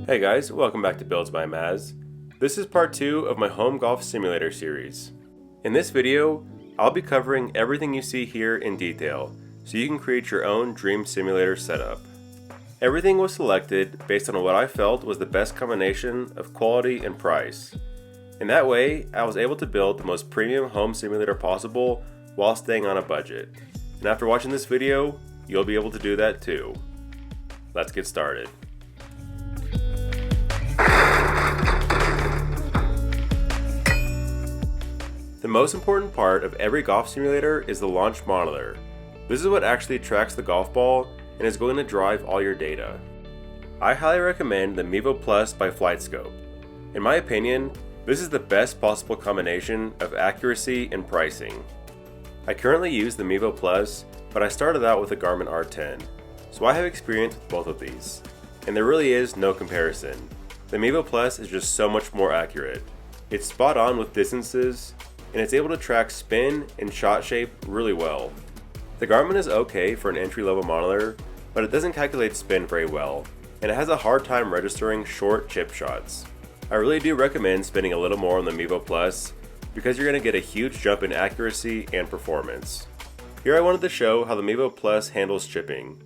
Hey guys, welcome back to Builds by Maz. This is part 2 of my home golf simulator series. In this video, I'll be covering everything you see here in detail, so you can create your own dream simulator setup. Everything was selected based on what I felt was the best combination of quality and price. In that way, I was able to build the most premium home simulator possible while staying on a budget. And after watching this video, you'll be able to do that too. Let's get started. The most important part of every golf simulator is the launch monitor. This is what actually tracks the golf ball and is going to drive all your data. I highly recommend the Mevo Plus by FlightScope. In my opinion, this is the best possible combination of accuracy and pricing. I currently use the Mevo Plus, but I started out with the Garmin R10, so I have experience with both of these. And there really is no comparison. The Mevo Plus is just so much more accurate. It's spot on with distances, and it's able to track spin and shot shape really well. The Garmin is okay for an entry-level monitor, but it doesn't calculate spin very well, and it has a hard time registering short chip shots. I really do recommend spending a little more on the Mevo Plus, because you're going to get a huge jump in accuracy and performance. Here I wanted to show how the Mevo Plus handles chipping.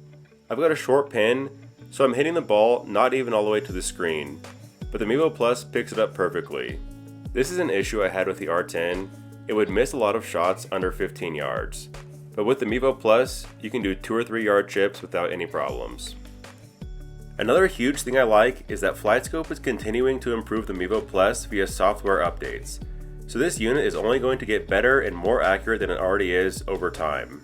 I've got a short pin, so I'm hitting the ball not even all the way to the screen, but the Mevo Plus picks it up perfectly. This is an issue I had with the R10, it would miss a lot of shots under 15 yards. But with the Mevo Plus, you can do 2 or 3 yard chips without any problems. Another huge thing I like is that FlightScope is continuing to improve the Mevo Plus via software updates. So this unit is only going to get better and more accurate than it already is over time.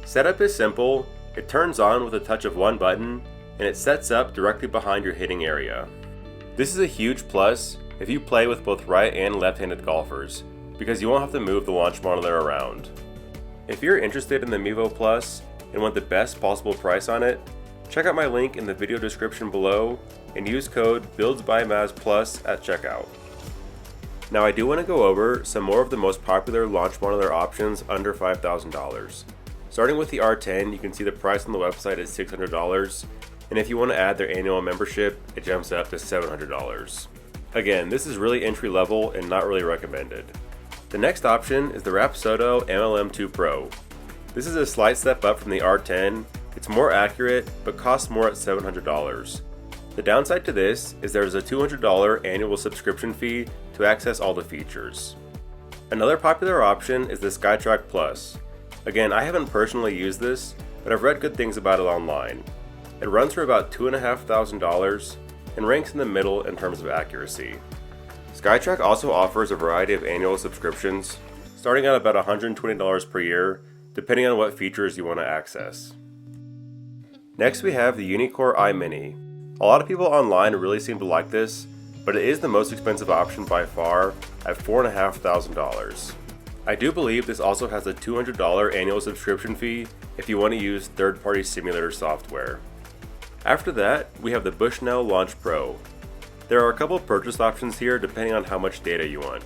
Setup is simple. It turns on with a touch of one button, and it sets up directly behind your hitting area. This is a huge plus if you play with both right and left-handed golfers, because you won't have to move the launch monitor around. If you're interested in the Mevo Plus and want the best possible price on it, check out my link in the video description below and use code BuildsByMazPlus at checkout. Now I do want to go over some more of the most popular launch monitor options under $5,000. Starting with the R10, you can see the price on the website is $600, and if you want to add their annual membership, it jumps up to $700. Again, this is really entry level and not really recommended. The next option is the Rapsodo MLM2 Pro. This is a slight step up from the R10, it's more accurate but costs more at $700. The downside to this is there's a $200 annual subscription fee to access all the features. Another popular option is the SkyTrack Plus. Again, I haven't personally used this, but I've read good things about it online. It runs for about $2,500 and ranks in the middle in terms of accuracy. SkyTrack also offers a variety of annual subscriptions, starting at about $120 per year, depending on what features you want to access. Next we have the Unicore iMini. A lot of people online really seem to like this, but it is the most expensive option by far at $4,500. I do believe this also has a $200 annual subscription fee if you want to use third-party simulator software. After that, we have the Bushnell Launch Pro. There are a couple of purchase options here depending on how much data you want.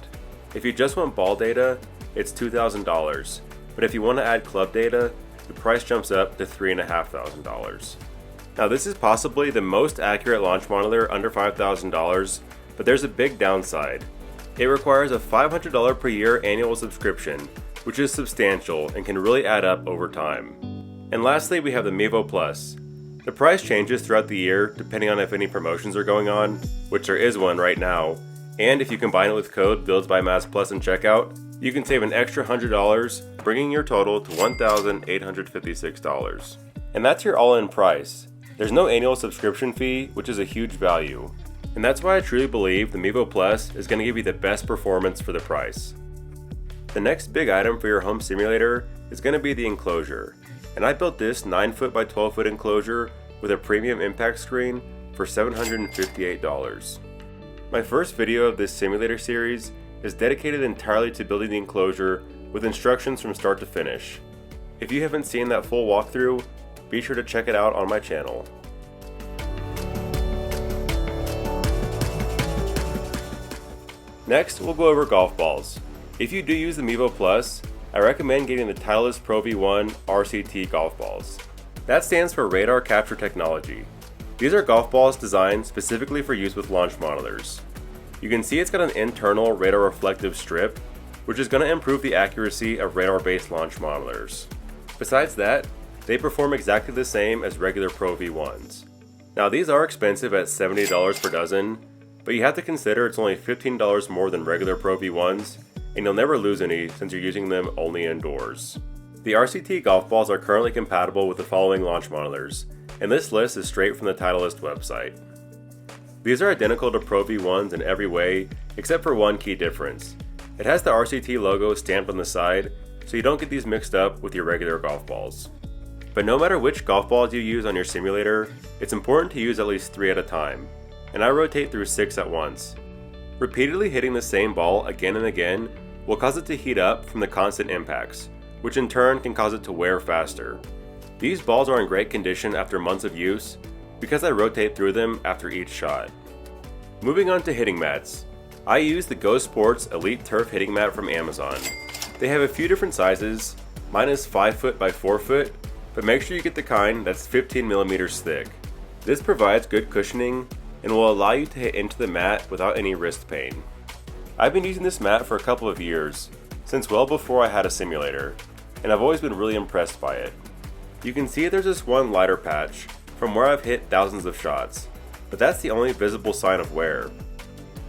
If you just want ball data, it's $2,000, but if you want to add club data, the price jumps up to $3,500. Now this is possibly the most accurate launch monitor under $5,000, but there's a big downside. It requires a $500 per year annual subscription, which is substantial and can really add up over time. And lastly, we have the Mevo Plus. The price changes throughout the year depending on if any promotions are going on, which there is one right now, and if you combine it with code BuildsByMazPlus in checkout, you can save an extra $100, bringing your total to $1,856. And that's your all-in price. There's no annual subscription fee, which is a huge value. And that's why I truly believe the Mevo Plus is going to give you the best performance for the price. The next big item for your home simulator is going to be the Enclosure. And I built this 9-foot by 12-foot enclosure with a premium impact screen for $758. My first video of this simulator series is dedicated entirely to building the enclosure with instructions from start to finish. If you haven't seen that full walkthrough, be sure to check it out on my channel. Next, we'll go over golf balls. If you do use the Mevo Plus, I recommend getting the Titleist Pro V1 RCT golf balls. That stands for Radar Capture Technology. These are golf balls designed specifically for use with launch modelers. You can see it's got an internal radar reflective strip, which is going to improve the accuracy of radar-based launch modelers. Besides that, they perform exactly the same as regular Pro V1s. Now these are expensive at $70 per dozen, but you have to consider it's only $15 more than regular Pro V1s, and you'll never lose any since you're using them only indoors. The RCT golf balls are currently compatible with the following launch modelers, and this list is straight from the Titleist website. These are identical to Pro V1s in every way, except for one key difference. It has the RCT logo stamped on the side, so you don't get these mixed up with your regular golf balls. But no matter which golf balls you use on your simulator, it's important to use at least 3 at a time, and I rotate through 6 at once. Repeatedly hitting the same ball again and again will cause it to heat up from the constant impacts, which in turn can cause it to wear faster. These balls are in great condition after months of use because I rotate through them after each shot. Moving on to hitting mats. I use the Go Sports Elite Turf hitting mat from Amazon. They have a few different sizes. Mine is 5 foot by 4 foot, but make sure you get the kind that's 15 millimeters thick. This provides good cushioning and will allow you to hit into the mat without any wrist pain. I've been using this mat for a couple of years, since well before I had a simulator, and I've always been really impressed by it. You can see there's this one lighter patch from where I've hit thousands of shots, but that's the only visible sign of wear.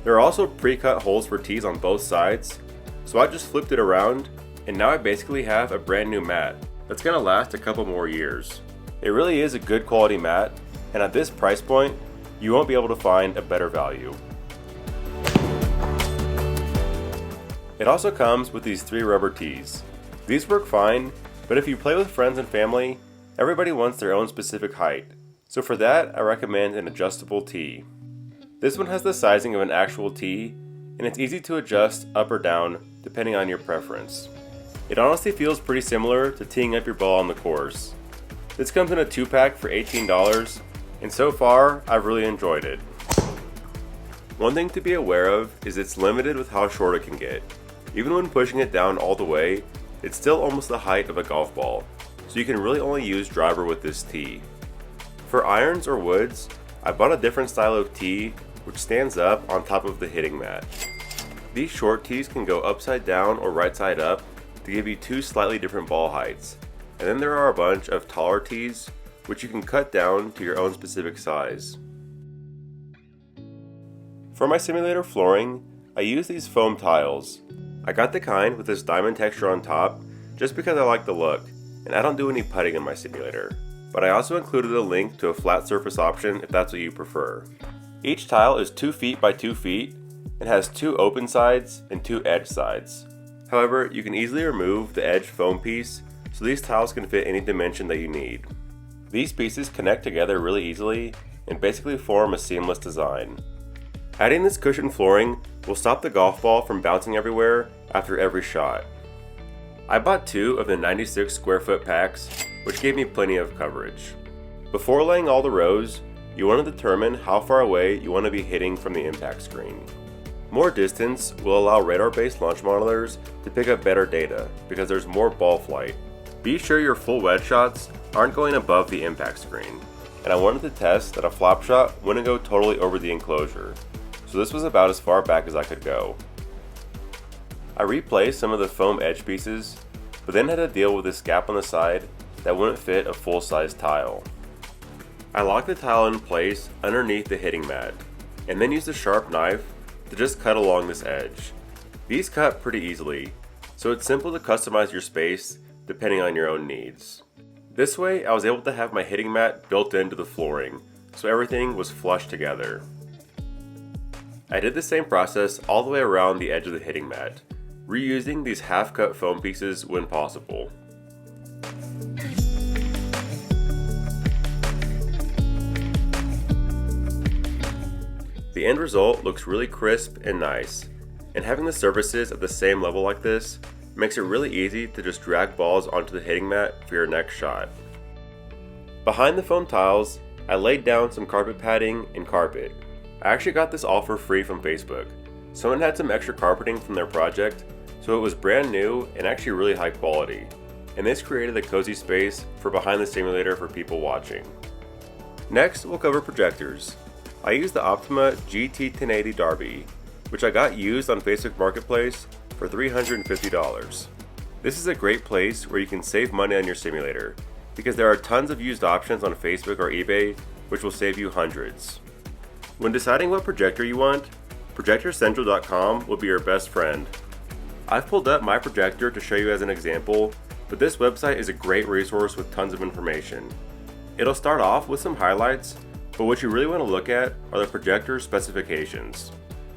There are also pre-cut holes for tees on both sides, so I just flipped it around, and now I basically have a brand new mat that's going to last a couple more years. It really is a good quality mat, and at this price point, you won't be able to find a better value. It also comes with these 3 rubber tees. These work fine, but if you play with friends and family, everybody wants their own specific height, so for that I recommend an adjustable tee. This one has the sizing of an actual tee, and it's easy to adjust up or down depending on your preference. It honestly feels pretty similar to teeing up your ball on the course. This comes in a 2-pack for $18, and so far I've really enjoyed it. One thing to be aware of is it's limited with how short it can get. Even when pushing it down all the way, it's still almost the height of a golf ball, so you can really only use driver with this tee. For irons or woods, I bought a different style of tee which stands up on top of the hitting mat. These short tees can go upside down or right side up to give you 2 slightly different ball heights, and then there are a bunch of taller tees which you can cut down to your own specific size. For my simulator flooring, I use these foam tiles. I got the kind with this diamond texture on top just because I like the look, and I don't do any putting in my simulator, but I also included a link to a flat surface option if that's what you prefer. Each tile is 2 feet by 2 feet and has 2 open sides and 2 edge sides. However, you can easily remove the edge foam piece so these tiles can fit any dimension that you need. These pieces connect together really easily and basically form a seamless design. Adding this cushioned flooring will stop the golf ball from bouncing everywhere after every shot. I bought 2 of the 96 square foot packs, which gave me plenty of coverage. Before laying all the rows, you want to determine how far away you want to be hitting from the impact screen. More distance will allow radar-based launch modelers to pick up better data because there's more ball flight. Be sure your full wedge shots aren't going above the impact screen, and I wanted to test that a flop shot wouldn't go totally over the enclosure, so this was about as far back as I could go. I replaced some of the foam edge pieces, but then had to deal with this gap on the side that wouldn't fit a full-size tile. I locked the tile in place underneath the hitting mat, and then used a sharp knife to just cut along this edge. These cut pretty easily, so it's simple to customize your space depending on your own needs. This way, I was able to have my hitting mat built into the flooring, so everything was flush together. I did the same process all the way around the edge of the hitting mat, reusing these half-cut foam pieces when possible. The end result looks really crisp and nice, and having the surfaces at the same level like this makes it really easy to just drag balls onto the hitting mat for your next shot. Behind the foam tiles, I laid down some carpet padding and carpet. I actually got this all for free from Facebook. Someone had some extra carpeting from their project, so it was brand new and actually really high quality, and this created a cozy space for behind the simulator for people watching. Next, we'll cover projectors. I use the Optima GT1080 Darby, which I got used on Facebook Marketplace for $350. This is a great place where you can save money on your simulator, because there are tons of used options on Facebook or eBay which will save you hundreds. When deciding what projector you want, ProjectorCentral.com will be your best friend. I've pulled up my projector to show you as an example, but this website is a great resource with tons of information. It'll start off with some highlights, but what you really want to look at are the projector specifications.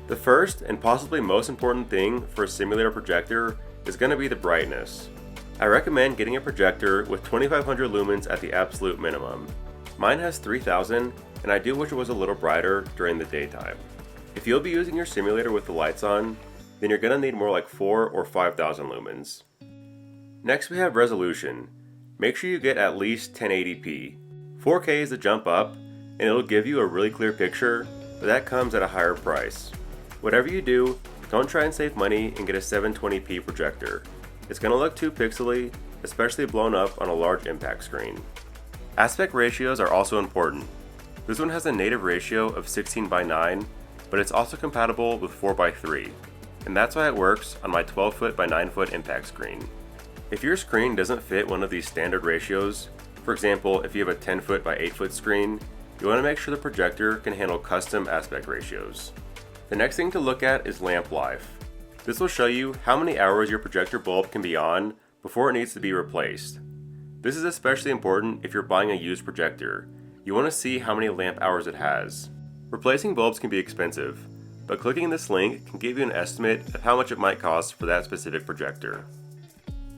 The first and possibly most important thing for a simulator projector is going to be the brightness. I recommend getting a projector with 2500 lumens at the absolute minimum. Mine has 3000, and I do wish it was a little brighter during the daytime. If you'll be using your simulator with the lights on, then you're going to need more like 4 or 5000 lumens. Next we have resolution. Make sure you get at least 1080p. 4K is the jump up, and it'll give you a really clear picture, but that comes at a higher price. Whatever you do, don't try and save money and get a 720p projector. It's going to look too pixely, especially blown up on a large impact screen. Aspect ratios are also important. This one has a native ratio of 16:9, but it's also compatible with 4:3, and that's why it works on my 12 by 9 impact screen. If your screen doesn't fit one of these standard ratios, for example if you have a 10 by 8 screen, you want to make sure the projector can handle custom aspect ratios. The next thing to look at is lamp life. This will show you how many hours your projector bulb can be on before it needs to be replaced. This is especially important if you're buying a used projector. You want to see how many lamp hours it has. Replacing bulbs can be expensive, but clicking this link can give you an estimate of how much it might cost for that specific projector.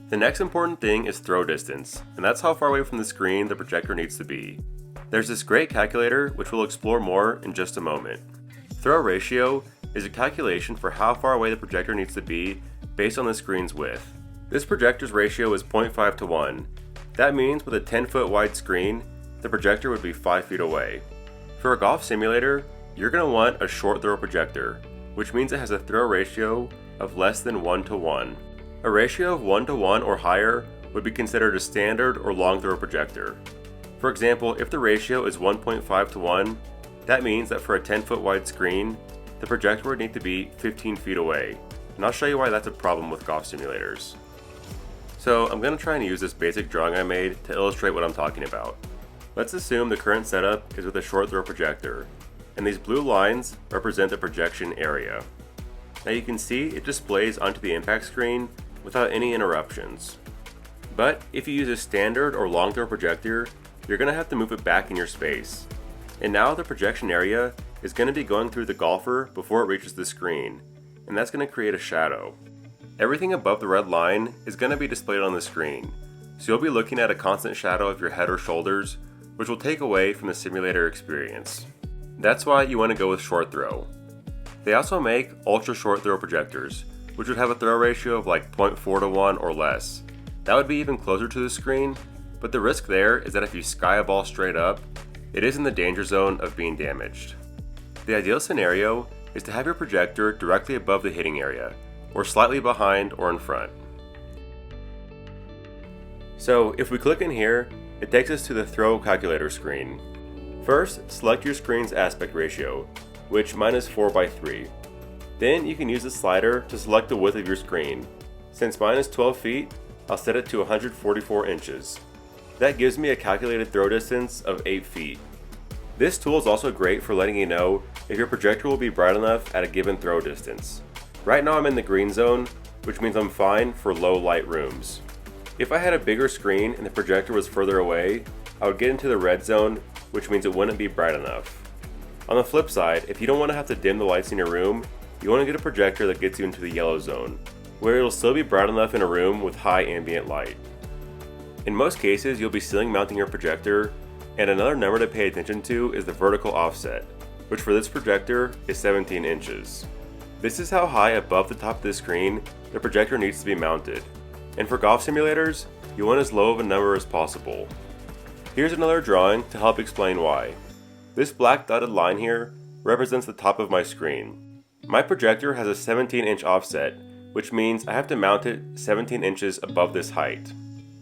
The next important thing is throw distance, and that's how far away from the screen the projector needs to be. There's this great calculator which we'll explore more in just a moment. Throw ratio is a calculation for how far away the projector needs to be based on the screen's width. This projector's ratio is 0.5:1. That means with a 10 wide screen, the projector would be 5 feet away. For a golf simulator, you're going to want a short throw projector, which means it has a throw ratio of less than 1:1. A ratio of 1:1 or higher would be considered a standard or long throw projector. For example, if the ratio is 1.5:1, that means that for a 10 wide screen, the projector would need to be 15 feet away, and I'll show you why that's a problem with golf simulators. So I'm going to try and use this basic drawing I made to illustrate what I'm talking about. Let's assume the current setup is with a short throw projector, and these blue lines represent the projection area. Now you can see it displays onto the impact screen without any interruptions. But if you use a standard or long throw projector, you're going to have to move it back in your space. And now the projection area is going to be going through the golfer before it reaches the screen, and that's going to create a shadow. Everything above the red line is going to be displayed on the screen, so you'll be looking at a constant shadow of your head or shoulders, which will take away from the simulator experience. That's why you want to go with short throw. They also make ultra short throw projectors, which would have a throw ratio of like 0.4:1 or less. That would be even closer to the screen, but the risk there is that if you sky a ball straight up, it is in the danger zone of being damaged. The ideal scenario is to have your projector directly above the hitting area, or slightly behind or in front. So if we click in here, it takes us to the throw calculator screen. First, select your screen's aspect ratio, which mine is 4:3. Then you can use the slider to select the width of your screen. Since mine is 12 feet, I'll set it to 144 inches. That gives me a calculated throw distance of 8 feet. This tool is also great for letting you know if your projector will be bright enough at a given throw distance. Right now I'm in the green zone, which means I'm fine for low light rooms. If I had a bigger screen and the projector was further away, I would get into the red zone, which means it wouldn't be bright enough. On the flip side, if you don't want to have to dim the lights in your room, you want to get a projector that gets you into the yellow zone, where it'll still be bright enough in a room with high ambient light. In most cases, you'll be ceiling mounting your projector, and another number to pay attention to is the vertical offset, which for this projector is 17 inches. This is how high above the top of the screen the projector needs to be mounted, and for golf simulators, you want as low of a number as possible. Here's another drawing to help explain why. This black dotted line here represents the top of my screen. My projector has a 17-inch offset, which means I have to mount it 17 inches above this height.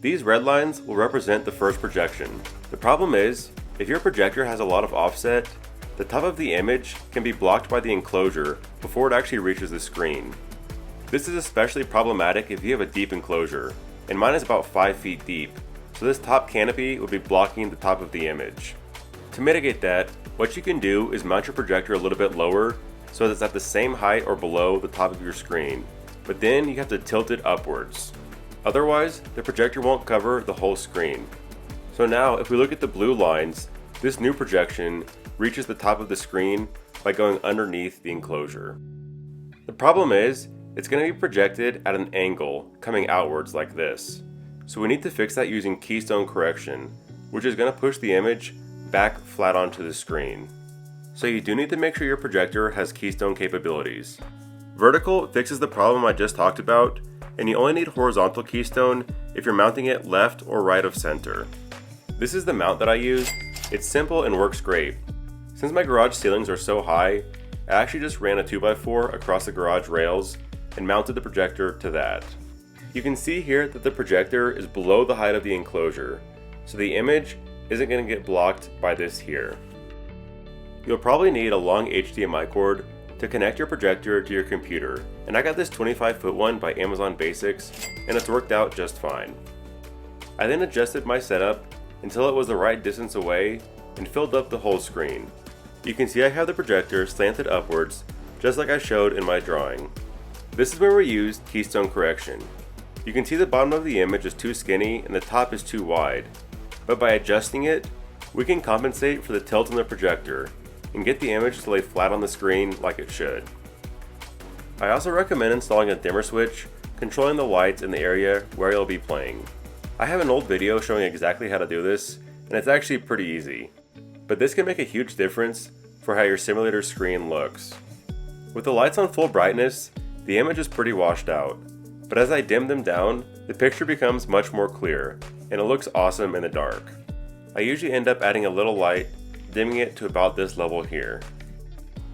These red lines will represent the first projection. The problem is, If your projector has a lot of offset, the top of the image can be blocked by the enclosure before it actually reaches the screen. This is especially problematic if you have a deep enclosure, and mine is about 5 feet deep, so this top canopy would be blocking the top of the image. To mitigate that, what you can do is mount your projector a little bit lower so that it's at the same height or below the top of your screen, but then you have to tilt it upwards. Otherwise, the projector won't cover the whole screen. So now, if we look at the blue lines, this new projection reaches the top of the screen by going underneath the enclosure. The problem is, it's going to be projected at an angle coming outwards like this. So we need to fix that using keystone correction, which is going to push the image back flat onto the screen. So you do need to make sure your projector has keystone capabilities. Vertical fixes the problem I just talked about, and you only need horizontal keystone if you're mounting it left or right of center. This is the mount that I use. It's simple and works great. Since my garage ceilings are so high, I actually just ran a 2x4 across the garage rails and mounted the projector to that. You can see here that the projector is below the height of the enclosure, so the image isn't going to get blocked by this here. You'll probably need a long HDMI cord to connect your projector to your computer, and I got this 25-foot one by Amazon Basics, and it's worked out just fine. I then adjusted my setup until it was the right distance away and filled up the whole screen. You can see I have the projector slanted upwards, just like I showed in my drawing. This is where we used keystone correction. You can see the bottom of the image is too skinny and the top is too wide, but by adjusting it, we can compensate for the tilt on the projector and get the image to lay flat on the screen like it should. I also recommend installing a dimmer switch, controlling the lights in the area where you'll be playing. I have an old video showing exactly how to do this, and it's actually pretty easy. But this can make a huge difference for how your simulator screen looks. With the lights on full brightness, the image is pretty washed out, but as I dim them down, the picture becomes much more clear, and it looks awesome in the dark. I usually end up adding a little light, dimming it to about this level here.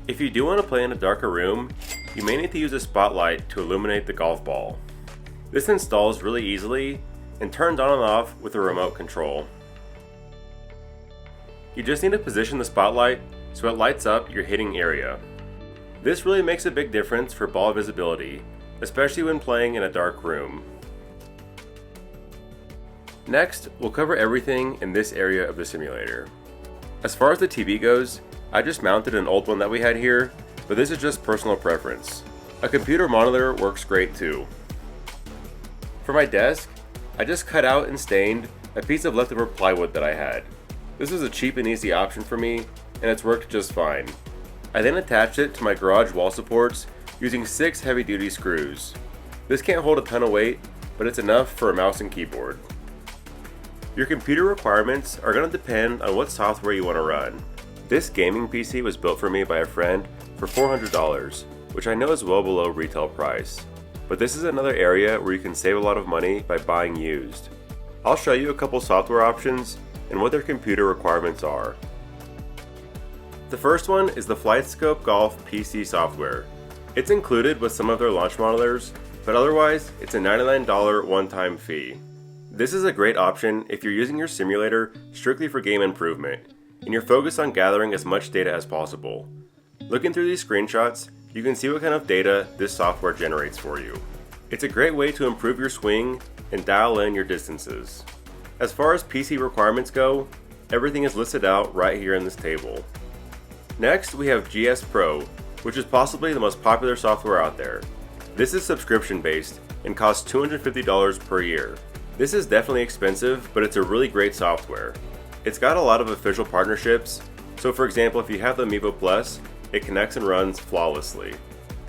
If you do want to play in a darker room, you may need to use a spotlight to illuminate the golf ball. This installs really easily and turns on and off with a remote control. You just need to position the spotlight so it lights up your hitting area. This really makes a big difference for ball visibility, especially when playing in a dark room. Next, we'll cover everything in this area of the simulator. As far as the TV goes, I just mounted an old one that we had here, but this is just personal preference. A computer monitor works great too. For my desk, I just cut out and stained a piece of leftover plywood that I had. This was a cheap and easy option for me, and it's worked just fine. I then attached it to my garage wall supports using 6 heavy-duty screws. This can't hold a ton of weight, but it's enough for a mouse and keyboard. Your computer requirements are going to depend on what software you want to run. This gaming PC was built for me by a friend for $400, which I know is well below retail price. But this is another area where you can save a lot of money by buying used. I'll show you a couple software options and what their computer requirements are. The first one is the FlightScope Golf PC software. It's included with some of their launch monitors, but otherwise it's a $99 one-time fee. This is a great option if you're using your simulator strictly for game improvement, and you're focused on gathering as much data as possible. Looking through these screenshots, you can see what kind of data this software generates for you. It's a great way to improve your swing and dial in your distances. As far as PC requirements go, everything is listed out right here in this table. Next, we have GS Pro, which is possibly the most popular software out there. This is subscription based and costs $250 per year. This is definitely expensive, but it's a really great software. It's got a lot of official partnerships, so for example, if you have the Mevo Plus, it connects and runs flawlessly.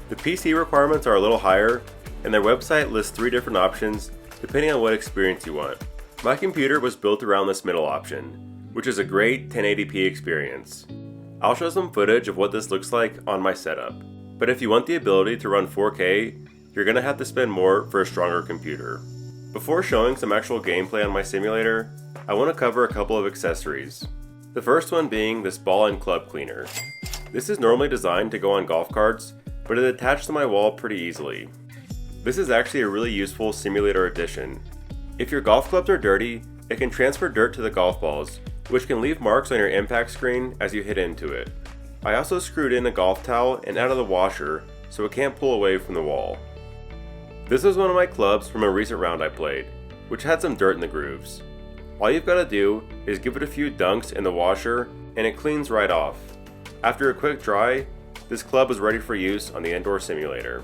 The PC requirements are a little higher, and their website lists 3 different options depending on what experience you want. My computer was built around this middle option, which is a great 1080p experience. I'll show some footage of what this looks like on my setup, but if you want the ability to run 4K, you're going to have to spend more for a stronger computer. Before showing some actual gameplay on my simulator, I want to cover a couple of accessories. The first one being this ball and club cleaner. This is normally designed to go on golf carts, but it attached to my wall pretty easily. This is actually a really useful simulator addition. If your golf clubs are dirty, it can transfer dirt to the golf balls, which can leave marks on your impact screen as you hit into it. I also screwed in a golf towel and out of the washer so it can't pull away from the wall. This was one of my clubs from a recent round I played, which had some dirt in the grooves. All you've got to do is give it a few dunks in the washer and it cleans right off. After a quick dry, this club is ready for use on the indoor simulator.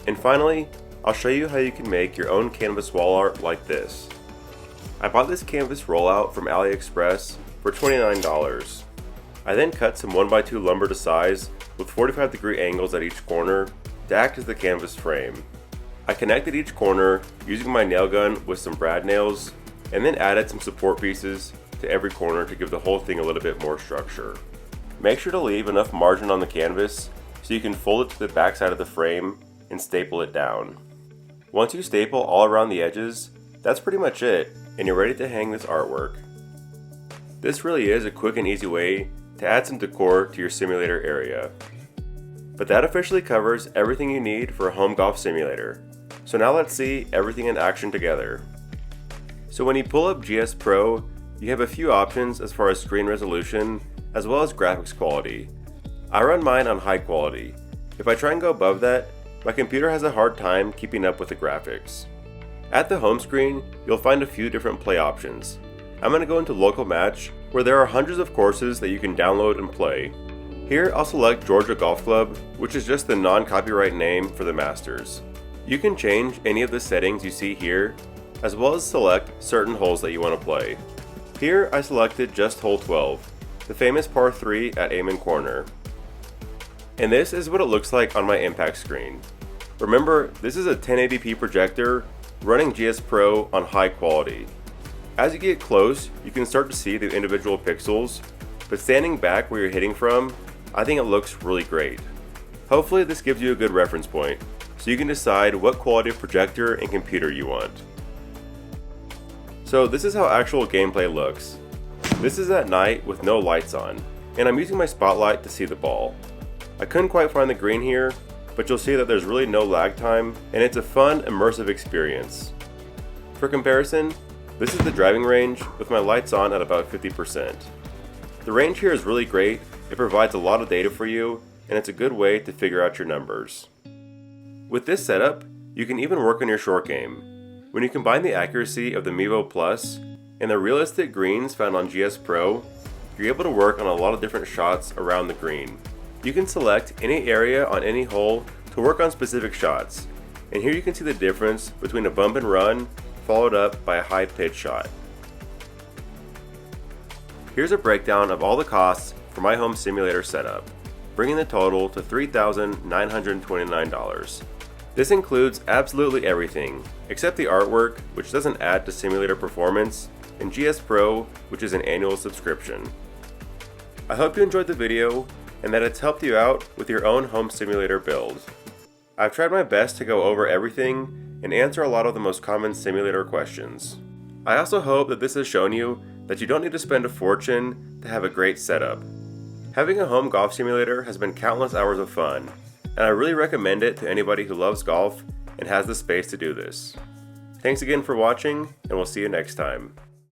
And finally, I'll show you how you can make your own canvas wall art like this. I bought this canvas rollout from AliExpress for $29. I then cut some 1x2 lumber to size with 45-degree angles at each corner to act as the canvas frame. I connected each corner using my nail gun with some brad nails and then added some support pieces to every corner to give the whole thing a little bit more structure. Make sure to leave enough margin on the canvas so you can fold it to the back side of the frame and staple it down. Once you staple all around the edges, that's pretty much it, and you're ready to hang this artwork. This really is a quick and easy way to add some decor to your simulator area. But that officially covers everything you need for a home golf simulator. So now let's see everything in action together. So when you pull up GS Pro, you have a few options as far as screen resolution as well as graphics quality. I run mine on high quality. If I try and go above that, my computer has a hard time keeping up with the graphics. At the home screen, you'll find a few different play options. I'm going to go into local match, where there are hundreds of courses that you can download and play. Here I'll select Georgia Golf Club, which is just the non-copyright name for the Masters. You can change any of the settings you see here, as well as select certain holes that you want to play. Here I selected just hole 12, the famous par 3 at Amen Corner. And this is what it looks like on my impact screen. Remember, this is a 1080p projector running GS Pro on high quality. As you get close, you can start to see the individual pixels, but standing back where you're hitting from, I think it looks really great. Hopefully this gives you a good reference point, so you can decide what quality of projector and computer you want. So this is how actual gameplay looks. This is at night with no lights on, and I'm using my spotlight to see the ball. I couldn't quite find the green here, but you'll see that there's really no lag time, and it's a fun, immersive experience. For comparison, this is the driving range with my lights on at about 50%. The range here is really great, it provides a lot of data for you, and it's a good way to figure out your numbers. With this setup, you can even work on your short game. When you combine the accuracy of the Mevo Plus and the realistic greens found on GS Pro, you're able to work on a lot of different shots around the green. You can select any area on any hole to work on specific shots, and here you can see the difference between a bump and run followed up by a high pitch shot. Here's a breakdown of all the costs for my home simulator setup, bringing the total to $3,929. This includes absolutely everything, except the artwork, which doesn't add to simulator performance, and GS Pro, which is an annual subscription. I hope you enjoyed the video, and that it's helped you out with your own home simulator build. I've tried my best to go over everything and answer a lot of the most common simulator questions. I also hope that this has shown you that you don't need to spend a fortune to have a great setup. Having a home golf simulator has been countless hours of fun, and I really recommend it to anybody who loves golf and has the space to do this. Thanks again for watching, and we'll see you next time.